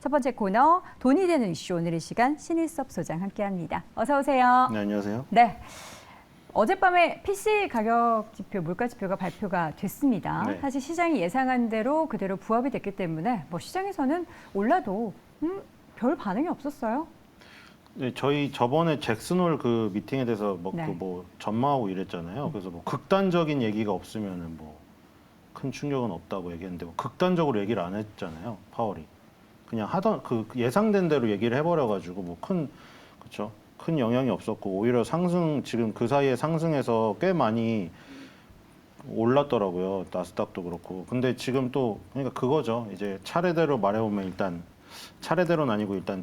첫 번째 코너 돈이 되는 이슈 오늘 이 시간 신일섭 소장 함께합니다. 어서 오세요. 네, 안녕하세요. 네. 어젯밤에 PC 가격 지표, 물가 지표가 발표가 됐습니다. 네. 사실 시장이 예상한 대로 그대로 부합이 됐기 때문에 시장에서는 올라도 별 반응이 없었어요. 네, 저희 저번에 잭슨홀 그 미팅에 대해서 네. 전망하고 이랬잖아요. 그래서 극단적인 얘기가 없으면은 큰 충격은 없다고 얘기했는데 극단적으로 얘기를 안 했잖아요. 파월이 그냥 하던 그 예상된 대로 얘기를 해버려가지고 그렇죠. 큰 영향이 없었고 오히려 지금 그 사이에 상승해서 꽤 많이 올랐더라고요. 나스닥도 그렇고. 근데 지금 또 그러니까 그거죠. 이제 차례대로 말해보면 일단 차례대로는 아니고 일단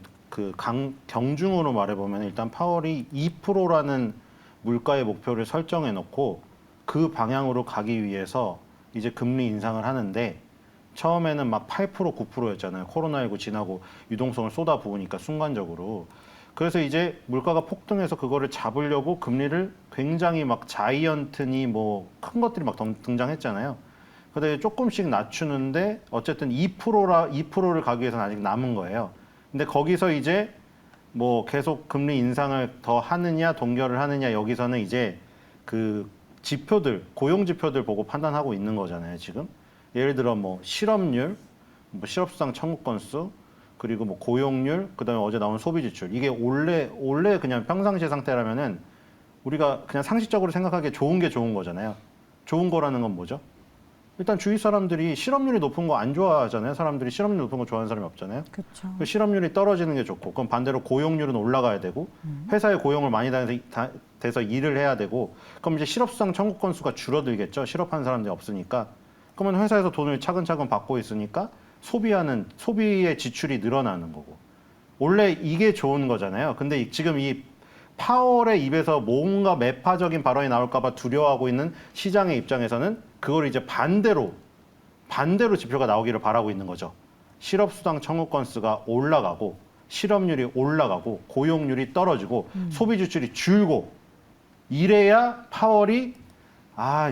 경중으로 말해보면 일단 파월이 2%라는 물가의 목표를 설정해 놓고 그 방향으로 가기 위해서 이제 금리 인상을 하는데 처음에는 막 8%, 9%였잖아요. 코로나19 지나고 유동성을 쏟아 부으니까 순간적으로. 그래서 이제 물가가 폭등해서 그거를 잡으려고 금리를 굉장히 막 자이언트니 큰 것들이 막 등장했잖아요. 근데 조금씩 낮추는데 어쨌든 2%를 가기 위해서는 아직 남은 거예요. 근데 거기서 이제 계속 금리 인상을 더 하느냐 동결을 하느냐 여기서는 이제 그 지표들, 고용 지표들 보고 판단하고 있는 거잖아요, 지금. 예를 들어 실업률, 실업수당 청구 건수, 그리고 고용률, 그다음에 어제 나온 소비 지출. 이게 원래 그냥 평상시 상태라면은 우리가 그냥 상식적으로 생각하기에 좋은 게 좋은 거잖아요. 좋은 거라는 건 뭐죠? 일단 주위 사람들이 실업률이 높은 거 안 좋아하잖아요. 사람들이 실업률 높은 거 좋아하는 사람이 없잖아요. 그렇죠. 실업률이 떨어지는 게 좋고, 그럼 반대로 고용률은 올라가야 되고, 회사에 고용을 많이 돼서 일을 해야 되고, 그럼 이제 실업수당 청구 건수가 줄어들겠죠. 실업하는 사람들이 없으니까. 그러면 회사에서 돈을 차근차근 받고 있으니까 소비의 지출이 늘어나는 거고. 원래 이게 좋은 거잖아요. 근데 지금 이 파월의 입에서 뭔가 매파적인 발언이 나올까봐 두려워하고 있는 시장의 입장에서는 그걸 이제 반대로 지표가 나오기를 바라고 있는 거죠. 실업수당 청구 건수가 올라가고 실업률이 올라가고 고용률이 떨어지고 소비 지출이 줄고 이래야 파월이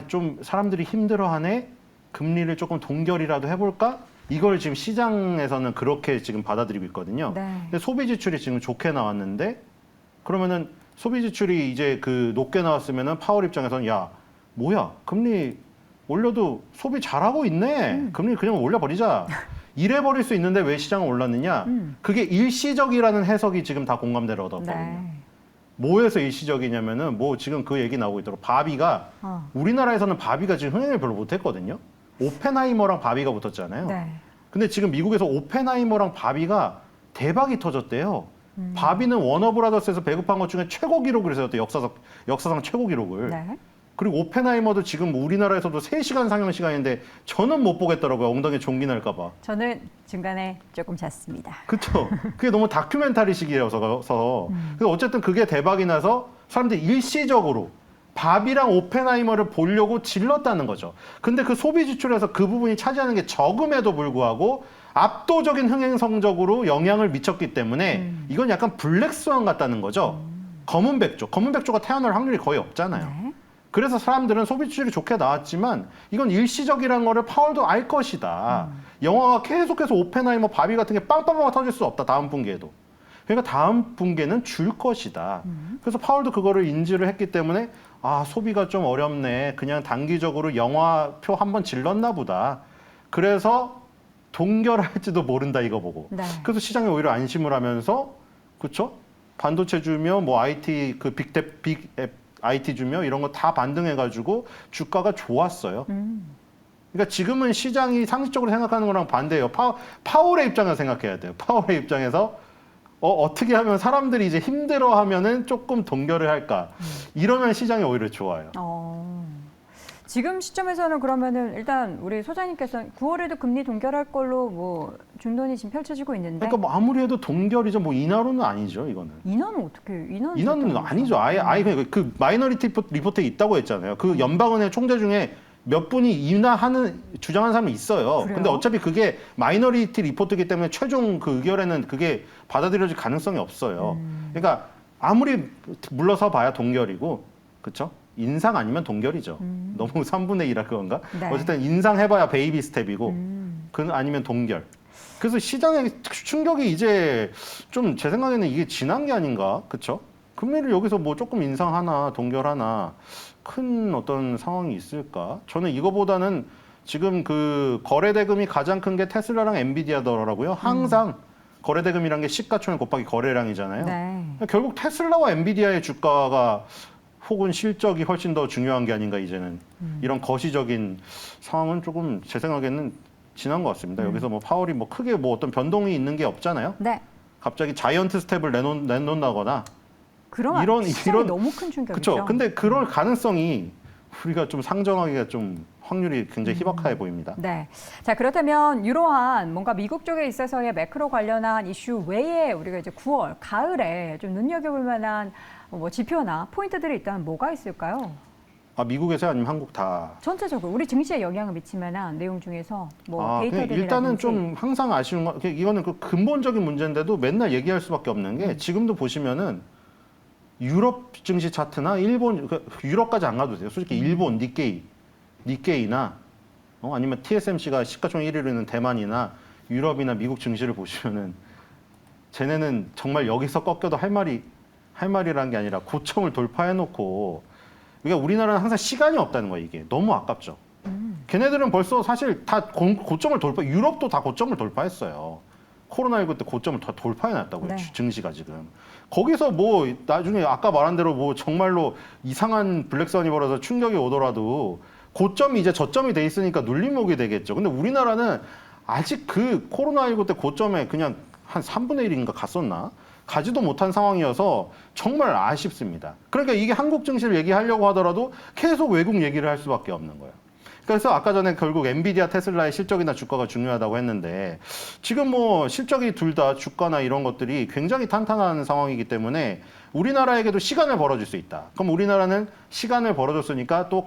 좀 사람들이 힘들어하네. 금리를 조금 동결이라도 해볼까? 이걸 지금 시장에서는 그렇게 지금 받아들이고 있거든요. 네. 근데 소비 지출이 지금 좋게 나왔는데 그러면은 소비 지출이 이제 높게 나왔으면은 파월 입장에서는 뭐야 금리 올려도 소비 잘하고 있네. 금리 그냥 올려버리자. 이래 버릴 수 있는데 왜 시장은 올랐느냐? 그게 일시적이라는 해석이 지금 다 공감대를 얻었거든요. 네. 뭐에서 일시적이냐면은 지금 그 얘기 나오고 있도록 바비가 우리나라에서는 바비가 지금 흥행을 별로 못했거든요. 오펜하이머랑 바비가 붙었잖아요. 네. 근데 지금 미국에서 오펜하이머랑 바비가 대박이 터졌대요. 바비는 워너브라더스에서 배급한 것 중에 최고 기록을 세웠대. 역사상 최고 기록을. 네. 그리고 오펜하이머도 지금 우리나라에서도 3시간 상영 시간인데 저는 못 보겠더라고요. 엉덩이에 종기 날까 봐. 저는 중간에 조금 잤습니다. 그렇죠. 그게 너무 다큐멘터리식이라서. 그래서 어쨌든 그게 대박이 나서 사람들이 일시적으로 바비랑 오펜하이머를 보려고 질렀다는 거죠. 근데 그 소비 지출에서 그 부분이 차지하는 게 적음에도 불구하고 압도적인 흥행 성적으로 영향을 미쳤기 때문에 이건 약간 블랙스완 같다는 거죠. 검은 백조가 태어날 확률이 거의 없잖아요. 네. 그래서 사람들은 소비 지출이 좋게 나왔지만 이건 일시적이라는 거를 파월도 알 것이다. 영화가 계속해서 오펜하이머, 바비 같은 게 빵빵빵 터질 수 없다. 다음 분기에도. 그러니까 다음 분기에는 줄 것이다. 그래서 파월도 그거를 인지를 했기 때문에 소비가 좀 어렵네. 그냥 단기적으로 영화표 한번 질렀나 보다. 그래서 동결할지도 모른다 이거 보고. 네. 그래서 시장이 오히려 안심을 하면서 그렇죠? 반도체 주며 IT 빅앱 IT 주며 이런 거 다 반등해가지고 주가가 좋았어요. 그러니까 지금은 시장이 상식적으로 생각하는 거랑 반대예요. 파월의 입장에서 생각해야 돼요. 파월의 입장에서 어떻게 하면 사람들이 이제 힘들어하면은 조금 동결을 할까? 이러면 시장이 오히려 좋아요. 지금 시점에서는 그러면은 일단 우리 소장님께서 9월에도 금리 동결할 걸로 중론이 지금 펼쳐지고 있는데. 그러니까 아무리 해도 동결이죠. 인하로는 아니죠, 이거는. 인하는 어떻게? 인하는 아니죠. 아예 그 마이너리티 리포트에 있다고 했잖아요. 그 연방은행 총재 중에 몇 분이 주장하는 사람이 있어요. 그래요? 근데 어차피 그게 마이너리티 리포트이기 때문에 최종 그 의결에는 그게 받아들여질 가능성이 없어요. 그러니까 아무리 물러서 봐야 동결이고, 그렇죠? 인상 아니면 동결이죠. 너무 3분의 1할 그건가? 네. 어쨌든 인상해봐야 베이비 스텝이고, 아니면 동결. 그래서 시장의 충격이 이제 좀 제 생각에는 이게 지난 게 아닌가, 그렇죠? 금리를 여기서 뭐 조금 인상하나 동결하나 큰 어떤 상황이 있을까? 저는 이거보다는 지금 그 거래 대금이 가장 큰 게 테슬라랑 엔비디아더라고요. 항상 거래 대금이란 게 시가총액 곱하기 거래량이잖아요. 네. 결국 테슬라와 엔비디아의 주가가 혹은 실적이 훨씬 더 중요한 게 아닌가 이제는 이런 거시적인 상황은 조금 제 생각에는 지난 것 같습니다. 여기서 뭐 파월이 뭐 크게 뭐 어떤 변동이 있는 게 없잖아요. 네. 갑자기 자이언트 스텝을 내놓는다거나 그럼 이런- 시장이 이런- 너무 큰 충격이죠. 그렇죠. 근데 그럴 가능성이 우리가 좀 상정하기가 좀 확률이 굉장히 희박해 보입니다. 네. 자, 그렇다면 이러한 뭔가 미국 쪽에 있어서의 매크로 관련한 이슈 외에 우리가 이제 9월, 가을에 좀 눈여겨볼 만한 뭐 지표나 포인트들이 있다면 뭐가 있을까요? 아, 미국에서 아니면 한국 다. 전체적으로 우리 증시에 영향을 미칠 만한 내용 중에서 뭐 그냥 데이터들이라든지 일단은 좀 항상 아쉬운 거, 이거는 그 근본적인 문제인데도 맨날 얘기할 수밖에 없는 게 지금도 보시면은 유럽 증시 차트나 일본, 유럽까지 안 가도 돼요. 솔직히 일본 니케이나 아니면 TSMC가 시가총액 1위로 있는 대만이나 유럽이나 미국 증시를 보시면은 쟤네는 정말 여기서 꺾여도 할 말이라는 게 아니라 고점을 돌파해놓고 그러니까 우리나라는 항상 시간이 없다는 거예요. 이게 너무 아깝죠. 걔네들은 벌써 사실 다 고점을 유럽도 다 고점을 돌파했어요. 코로나19 때 고점을 다 돌파해놨다고요. 네. 증시가 지금. 거기서 뭐 나중에 아까 말한 대로 뭐 정말로 이상한 블랙선이 벌어서 충격이 오더라도 고점이 이제 저점이 돼 있으니까 눌림목이 되겠죠. 근데 우리나라는 아직 그 코로나19 때 고점에 그냥 한 3분의 1인가 갔었나? 가지도 못한 상황이어서 정말 아쉽습니다. 그러니까 이게 한국 증시를 얘기하려고 하더라도 계속 외국 얘기를 할 수밖에 없는 거예요. 그래서 아까 전에 결국 엔비디아, 테슬라의 실적이나 주가가 중요하다고 했는데 지금 뭐 실적이 둘 다 주가나 이런 것들이 굉장히 탄탄한 상황이기 때문에 우리나라에게도 시간을 벌어줄 수 있다. 그럼 우리나라는 시간을 벌어줬으니까 또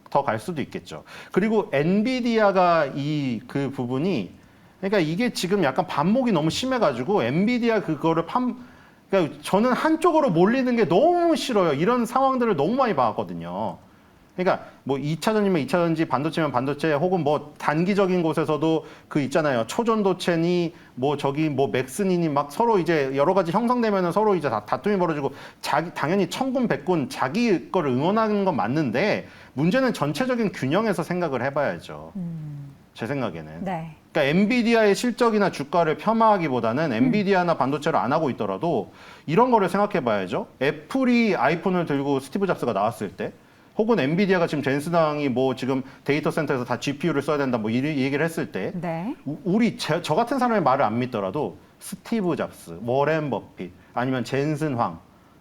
더 갈 수도 있겠죠. 그리고 엔비디아가 그 부분이 그러니까 이게 지금 약간 반목이 너무 심해가지고 엔비디아 그거를 그러니까 저는 한쪽으로 몰리는 게 너무 싫어요. 이런 상황들을 너무 많이 봐왔거든요. 그러니까 뭐 2차전이면 2차전지, 반도체면 반도체, 혹은 뭐 단기적인 곳에서도 그 있잖아요. 초전도체니 뭐 저기 뭐 맥스니니 막 서로 이제 여러 가지 형성되면은 서로 이제 다툼이 벌어지고 당연히 천군 백군 자기 거를 응원하는 건 맞는데 문제는 전체적인 균형에서 생각을 해봐야죠. 제 생각에는. 네. 그러니까 엔비디아의 실적이나 주가를 폄하하기보다는 엔비디아나 반도체를 안 하고 있더라도 이런 거를 생각해 봐야죠. 애플이 아이폰을 들고 스티브 잡스가 나왔을 때 혹은 엔비디아가 지금 젠슨왕이 뭐 지금 데이터 센터에서 다 GPU를 써야 된다 뭐 이 얘기를 했을 때 네. 저 같은 사람의 말을 안 믿더라도 스티브 잡스, 워렌 버핏 아니면 젠슨 황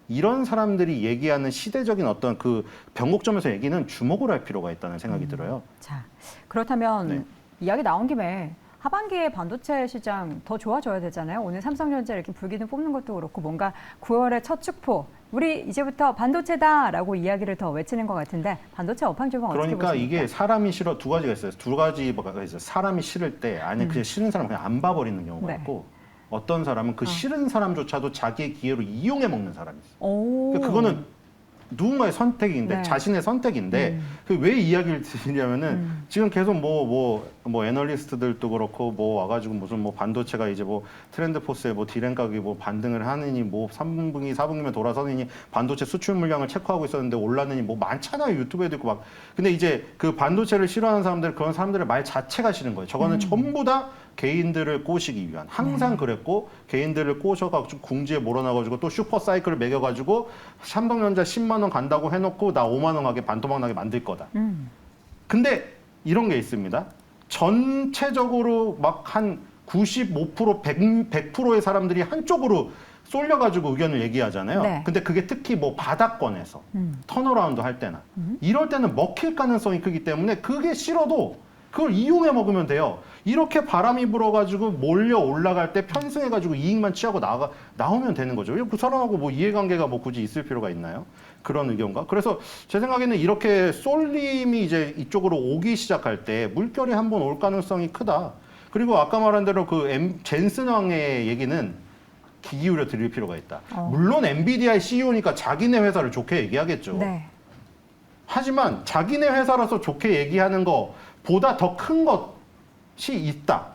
이런 사람들이 얘기하는 시대적인 어떤 그 변곡점에서 얘기는 주목을 할 필요가 있다는 생각이 들어요. 자, 그렇다면 네. 이야기 나온 김에 하반기에 반도체 시장 더 좋아져야 되잖아요. 오늘 삼성전자 이렇게 불기둥 뽑는 것도 그렇고 뭔가 9월의 첫 축포, 우리 이제부터 반도체다라고 이야기를 더 외치는 것 같은데 반도체 업황 조금 어떻게 그러니까 보십니까? 이게 사람이 싫어 두 가지가 있어요. 두 가지가 있어요. 사람이 싫을 때 아니 그냥 싫은 사람 그냥 안 봐버리는 경우가 네. 있고 어떤 사람은 그 싫은 사람조차도 자기의 기회로 이용해 먹는 사람이 있어요. 오. 그러니까 그거는 누군가의 선택인데 네. 자신의 선택인데 그 왜 이야기를 드리냐면은 지금 계속 뭐 애널리스트들도 그렇고 뭐 와가지고 무슨 뭐 반도체가 이제 뭐 트렌드 포스에 뭐 디램 가격이 뭐 반등을 하느니 뭐 3분기 4분기면 돌아서느니 반도체 수출 물량을 체크하고 있었는데 올랐느니 뭐 많잖아요. 유튜브에도 있고 막. 근데 이제 그 반도체를 싫어하는 사람들 그런 사람들의 말 자체가 싫은 거예요. 저거는 전부 다 개인들을 꼬시기 위한 항상 그랬고 개인들을 꼬셔가지고 궁지에 몰아넣어가지고 또 슈퍼 사이클을 매겨가지고 삼성전자 10만 원 간다고 해놓고 나 5만 원 가게 반토막 나게 만들 거다. 근데 이런 게 있습니다. 전체적으로 막 한 95%, 100%의 사람들이 한쪽으로 쏠려가지고 의견을 얘기하잖아요. 네. 근데 그게 특히 뭐 바닥권에서 턴어라운드 할 때나 이럴 때는 먹힐 가능성이 크기 때문에 그게 싫어도 그걸 이용해 먹으면 돼요. 이렇게 바람이 불어가지고 몰려 올라갈 때 편승해가지고 이익만 취하고 나오면 되는 거죠. 그 사람하고 뭐 이해관계가 뭐 굳이 있을 필요가 있나요? 그런 의견과. 그래서 제 생각에는 이렇게 쏠림이 이제 이쪽으로 오기 시작할 때 물결이 한번 올 가능성이 크다. 그리고 아까 말한 대로 그 젠슨 왕의 얘기는 귀 기울여 드릴 필요가 있다. 물론 엔비디아의 CEO니까 자기네 회사를 좋게 얘기하겠죠. 네. 하지만 자기네 회사라서 좋게 얘기하는 것보다 더 큰 것, 있다.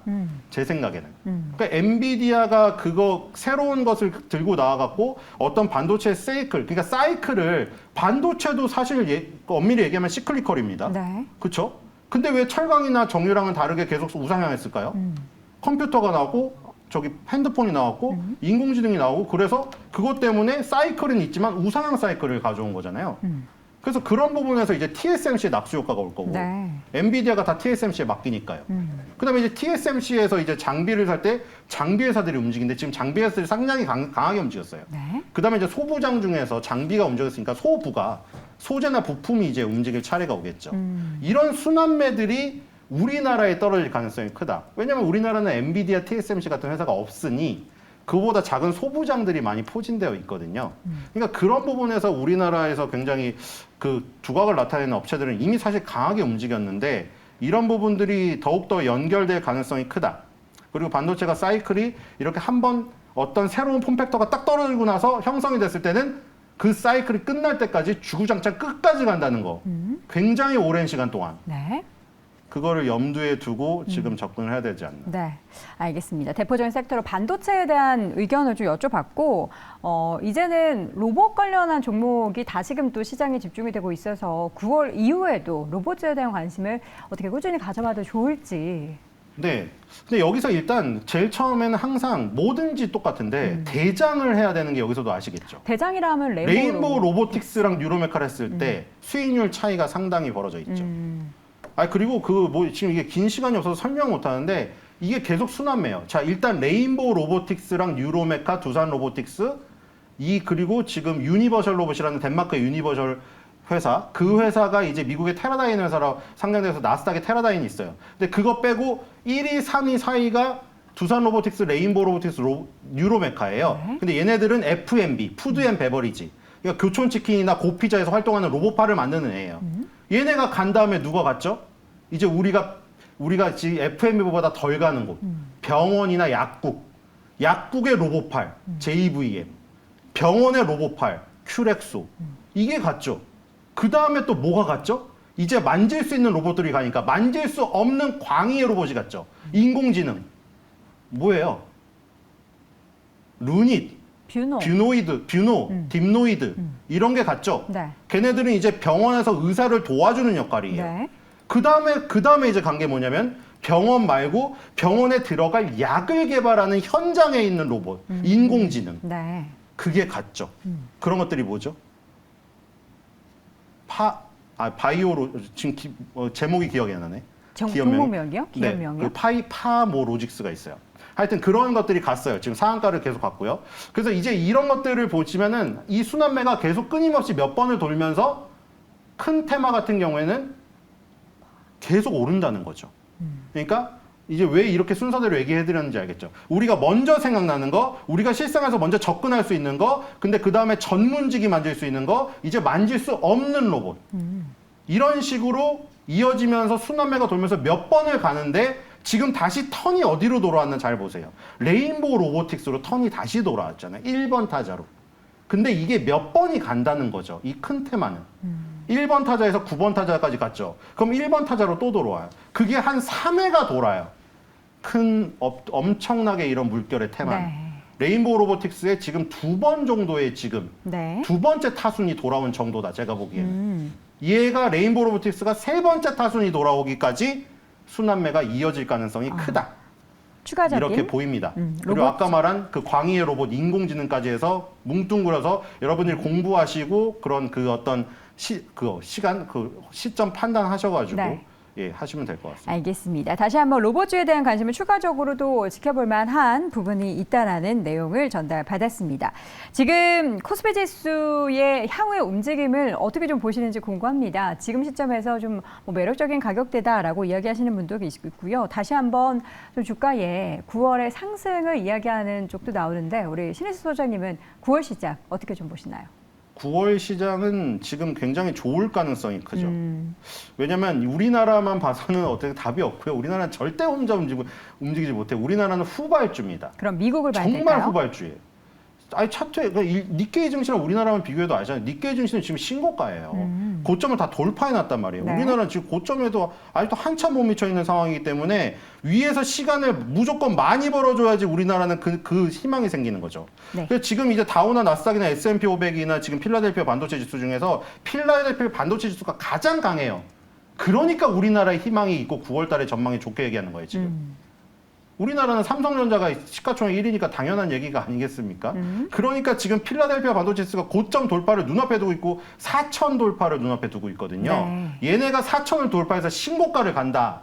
제 생각에는. 그러니까 엔비디아가 그거 새로운 것을 들고 나와갖고 어떤 반도체 그러니까 사이클을 반도체도 사실 엄밀히 얘기하면 시클리컬입니다. 네. 그렇죠? 근데 왜 철강이나 정유랑은 다르게 계속 우상향했을까요? 컴퓨터가 나오고 저기 핸드폰이 나왔고 인공지능이 나오고 그래서 그것 때문에 사이클은 있지만 우상향 사이클을 가져온 거잖아요. 그래서 그런 부분에서 이제 TSMC의 낙수 효과가 올 거고 네. 엔비디아가 다 TSMC에 맡기니까요. 그다음에 이제 TSMC에서 이제 장비를 살 때 장비 회사들이 움직이는데 지금 장비 회사들이 상당히 강하게 움직였어요. 네. 그다음에 이제 소부장 중에서 장비가 움직였으니까 소부가 소재나 부품이 이제 움직일 차례가 오겠죠. 이런 순환매들이 우리나라에 떨어질 가능성이 크다. 왜냐하면 우리나라는 엔비디아, TSMC 같은 회사가 없으니 그보다 작은 소부장들이 많이 포진되어 있거든요. 그러니까 그런 부분에서 우리나라에서 굉장히 그 두각을 나타내는 업체들은 이미 사실 강하게 움직였는데 이런 부분들이 더욱더 연결될 가능성이 크다. 그리고 반도체가 사이클이 이렇게 한번 어떤 새로운 폼팩터가 딱 떨어지고 나서 형성이 됐을 때는 그 사이클이 끝날 때까지 주구장창 끝까지 간다는 거. 굉장히 오랜 시간 동안. 네. 그거를 염두에 두고 지금 접근을 해야 되지 않나. 네, 알겠습니다. 대표적인 섹터로 반도체에 대한 의견을 좀 여쭤봤고, 이제는 로봇 관련한 종목이 다시금 또 시장에 집중이 되고 있어서 9월 이후에도 로봇에 대한 관심을 어떻게 꾸준히 가져봐도 좋을지. 네. 근데 여기서 일단 제일 처음에는 항상 뭐든지 똑같은데 대장을 해야 되는 게 여기서도 아시겠죠. 대장이라 하면 레인보우 로보틱스랑 뉴로메카를 했을 때 수익률 차이가 상당히 벌어져 있죠. 그리고 지금 이게 긴 시간이 없어서 설명 못 하는데 이게 계속 순환매요. 자, 일단 레인보우 로보틱스랑 뉴로메카, 두산 로보틱스, 그리고 지금 유니버셜 로봇이라는 덴마크의 유니버셜 회사, 그 회사가 이제 미국의 테라다인 회사로 상장돼서 나스닥에 테라다인이 있어요. 근데 그거 빼고 1위, 3위, 4위가 두산 로보틱스, 레인보우 로보틱스, 뉴로메카예요. 네. 근데 얘네들은 F&B, 푸드 앤 베버리지. 그러니까 교촌치킨이나 고피자에서 활동하는 로봇파를 만드는 애예요. 얘네가 간 다음에 누가 갔죠? 이제 우리가 지금 F&B보다 덜 가는 곳. 병원이나 약국의 로봇팔, JVM. 병원의 로봇팔, 큐렉소. 이게 갔죠. 그 다음에 또 뭐가 갔죠? 이제 만질 수 있는 로봇들이 가니까 만질 수 없는 광의의 로봇이 갔죠. 인공지능. 뭐예요? 루닛, 뷰노, 딥노이드 이런 게 갔죠. 네. 걔네들은 이제 병원에서 의사를 도와주는 역할이에요. 네. 그 다음에 이제 간 게 뭐냐면 병원 말고 병원에 들어갈 약을 개발하는 현장에 있는 로봇, 인공지능. 네. 그게 갔죠. 그런 것들이 뭐죠? 바이오로 지금 제목이 기억이 안 나네. 종목명이요? 기업명이요? 그 파모로직스가 있어요. 하여튼 그런 것들이 갔어요. 지금 상한가를 계속 갔고요. 그래서 이제 이런 것들을 보시면은 이 순환매가 계속 끊임없이 몇 번을 돌면서 큰 테마 같은 경우에는 계속 오른다는 거죠. 그러니까 이제 왜 이렇게 순서대로 얘기해드렸는지 알겠죠. 우리가 먼저 생각나는 거, 우리가 실생활에서 먼저 접근할 수 있는 거, 근데 그 다음에 전문직이 만질 수 있는 거, 이제 만질 수 없는 로봇. 이런 식으로 이어지면서 순환매가 돌면서 몇 번을 가는데 지금 다시 턴이 어디로 돌아왔나 잘 보세요. 레인보우 로보틱스로 턴이 다시 돌아왔잖아요. 1번 타자로. 근데 이게 몇 번이 간다는 거죠. 이 큰 테마는. 1번 타자에서 9번 타자까지 갔죠. 그럼 1번 타자로 또 돌아와요. 그게 한 3회가 돌아요. 엄청나게 이런 물결의 테마는. 네. 레인보우 로보틱스의 지금 2번 정도의 네. 두 번째 타순이 돌아온 정도다. 제가 보기에는. 얘가 레인보우 로보틱스가 3번째 타순이 돌아오기까지 순환매가 이어질 가능성이 크다. 추가적인 이렇게 보입니다. 그리고 로봇. 아까 말한 그 광의의 로봇 인공지능까지 해서 뭉뚱그려서 여러분들이 공부하시고 그런 그 어떤 시점 판단하셔가지고 네. 하시면 될 것 같습니다. 알겠습니다. 다시 한번 로봇주에 대한 관심을 추가적으로도 지켜볼 만한 부분이 있다라는 내용을 전달받았습니다. 지금 코스피 지수의 향후의 움직임을 어떻게 좀 보시는지 궁금합니다. 지금 시점에서 좀 매력적인 가격대다라고 이야기하시는 분도 계시고요. 다시 한번 좀 주가의 9월의 상승을 이야기하는 쪽도 나오는데 우리 신혜수 소장님은 9월 시작 어떻게 좀 보시나요? 9월 시장은 지금 굉장히 좋을 가능성이 크죠. 왜냐하면 우리나라만 봐서는 어떻게 답이 없고요. 우리나라는 절대 혼자 움직이지 못해요. 우리나라는 후발주입니다. 그럼 미국을 봐야 정말 될까요? 후발주예요. 차트에 니케이 증시랑 우리나라만 비교해도 알잖아요. 니케이 증시는 지금 신고가예요. 고점을 다 돌파해놨단 말이에요. 네. 우리나라는 지금 고점에도 아직도 한참 못 미쳐 있는 상황이기 때문에 위에서 시간을 무조건 많이 벌어줘야지 우리나라는 그 희망이 생기는 거죠. 네. 그래서 지금 이제 다우나 나스닥이나 S&P 500이나 지금 필라델피아 반도체 지수 중에서 필라델피아 반도체 지수가 가장 강해요. 그러니까 우리나라의 희망이 있고 9월 달에 전망이 좋게 얘기하는 거예요, 지금. 우리나라는 삼성전자가 시가총액 1위니까 당연한 얘기가 아니겠습니까? 그러니까 지금 필라델피아 반도체 지수가 고점 돌파를 눈앞에 두고 있고 4천 돌파를 눈앞에 두고 있거든요. 네. 얘네가 4천을 돌파해서 신고가를 간다.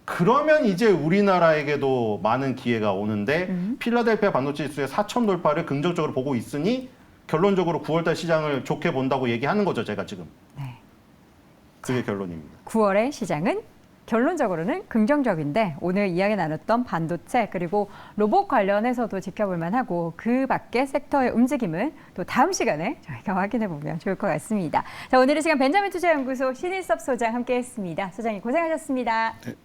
그러면 이제 우리나라에게도 많은 기회가 오는데 필라델피아 반도체 지수의 4천 돌파를 긍정적으로 보고 있으니 결론적으로 9월달 시장을 좋게 본다고 얘기하는 거죠, 제가 지금. 네. 그게 결론입니다. 9월의 시장은 결론적으로는 긍정적인데 오늘 이야기 나눴던 반도체 그리고 로봇 관련해서도 지켜볼 만하고 그 밖의 섹터의 움직임은 또 다음 시간에 저희가 확인해 보면 좋을 것 같습니다. 자, 오늘 이 시간 벤자민 투자연구소 신일섭 소장 함께했습니다. 소장님 고생하셨습니다. 네,